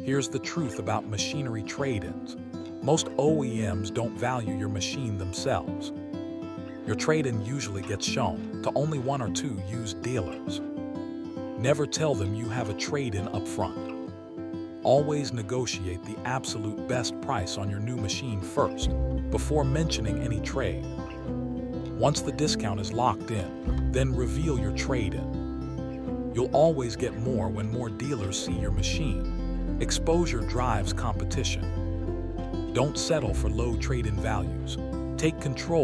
Here's the truth about machinery trade-ins. Most OEMs don't value your machine themselves. Your trade-in usually gets shown to only one or two used dealers. Never tell them you have a trade-in up front. Always negotiate the absolute best price on your new machine first, before mentioning any trade. Once the discount is locked in, then reveal your trade-in. You'll always get more when more dealers see your machine. Exposure drives competition. Don't settle for low trade-in values. Take control